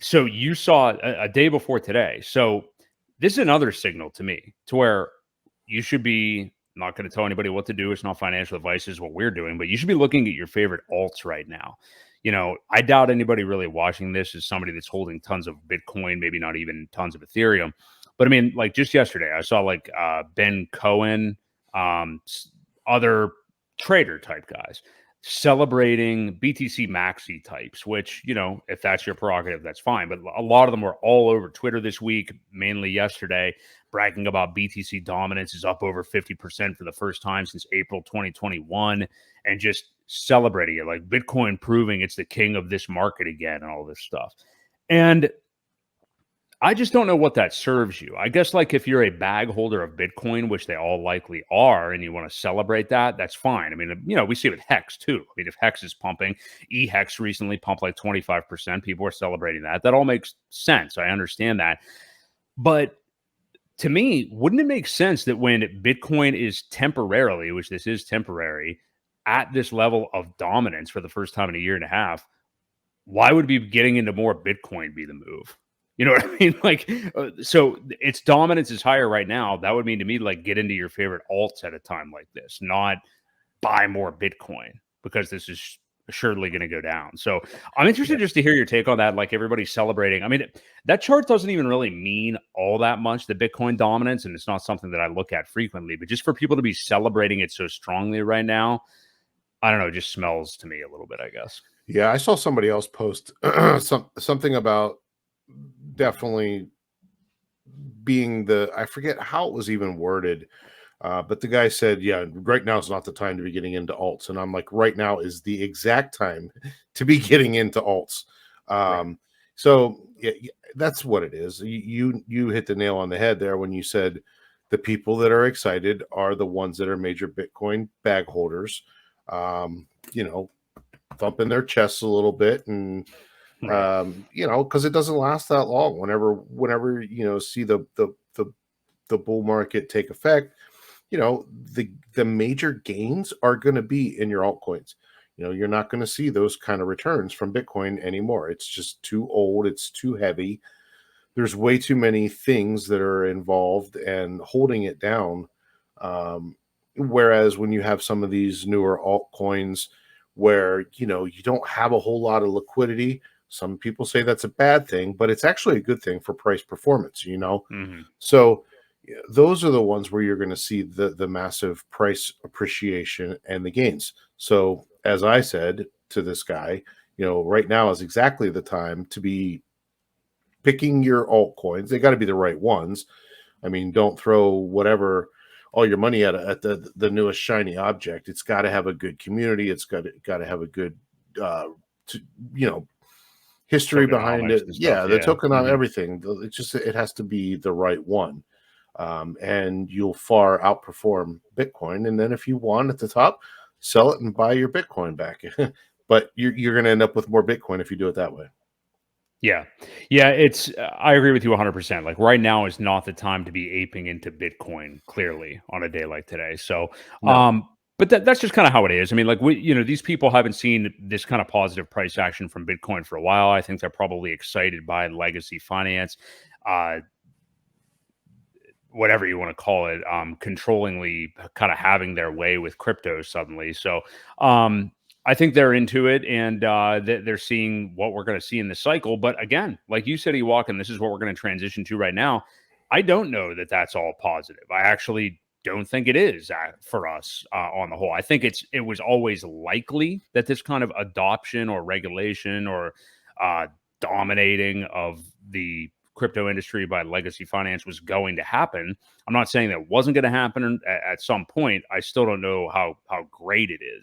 So you saw a day before today. So this is another signal to me to where you should be not going to tell anybody what to do. It's not financial advice, is what we're doing, but you should be looking at your favorite alts right now. I doubt anybody really watching this is somebody that's holding tons of Bitcoin, maybe not even tons of Ethereum. But I mean, like just yesterday, I saw like Ben Cohen, other trader type guys celebrating BTC Maxi types, which, if that's your prerogative, that's fine. But a lot of them were all over Twitter this week, mainly yesterday, bragging about BTC dominance is up over 50% for the first time since April 2021, and just celebrating it, like Bitcoin proving it's the king of this market again and all this stuff. And I just don't know what that serves you. I guess like if you're a bag holder of Bitcoin, which they all likely are, and you want to celebrate that, that's fine. I mean, we see it with Hex too. I mean, if Hex is pumping, eHex recently pumped like 25%. People are celebrating that. That all makes sense. I understand that. But to me, wouldn't it make sense that when Bitcoin is temporarily, which this is temporary, at this level of dominance for the first time in a year and a half, why would be getting into more Bitcoin be the move? You know what I mean? Like, so its dominance is higher right now. That would mean to me, like, get into your favorite alts at a time like this, not buy more Bitcoin, because this is assuredly going to go down. So I'm interested just to hear your take on that. Like, everybody's celebrating. I mean, that chart doesn't even really mean all that much, the Bitcoin dominance, and it's not something that I look at frequently, but just for people to be celebrating it so strongly right now, I don't know, it just smells to me a little bit, I guess. Yeah, I saw somebody else post something about definitely being I forget how it was even worded, but the guy said, yeah, right now is not the time to be getting into alts. And I'm like, right now is the exact time to be getting into alts. Right. So yeah, that's what it is. You hit the nail on the head there when you said the people that are excited are the ones that are major Bitcoin bag holders, thumping their chests a little bit, and Right. because it doesn't last that long. Whenever see the bull market take effect, the major gains are going to be in your altcoins. You're not going to see those kind of returns from Bitcoin anymore. It's just too old. It's too heavy. There's way too many things that are involved and holding it down. Whereas when you have some of these newer altcoins where, you don't have a whole lot of liquidity, some people say that's a bad thing, but it's actually a good thing for price performance, Mm-hmm. So those are the ones where you're going to see the massive price appreciation and the gains. So as I said to this guy, right now is exactly the time to be picking your altcoins. They got to be the right ones. I mean, don't throw all your money at the newest shiny object. It's got to have a good community. It's got to have a good, history behind Tokenomics it. and Yeah, stuff. the Yeah. token on Mm-hmm. everything. It has to be the right one, and you'll far outperform Bitcoin. And then if you want at the top, sell it and buy your Bitcoin back. But you're going to end up with more Bitcoin if you do it that way. Yeah. Yeah. I agree with you 100%. Like right now is not the time to be aping into Bitcoin, clearly, on a day like today. So, No. but that's just kind of how it is. I mean, like, these people haven't seen this kind of positive price action from Bitcoin for a while. I think they're probably excited by legacy finance, uh, whatever you want to call it, controllingly kind of having their way with crypto suddenly. So, I think they're into it, and they're seeing what we're going to see in the cycle. But again, like you said, Ewok, and this is what we're going to transition to right now. I don't know that that's all positive. I actually don't think it is for us on the whole. I think it was always likely that this kind of adoption or regulation or uh, dominating of the crypto industry by legacy finance was going to happen. I'm not saying that wasn't going to happen at some point. I still don't know how great it is.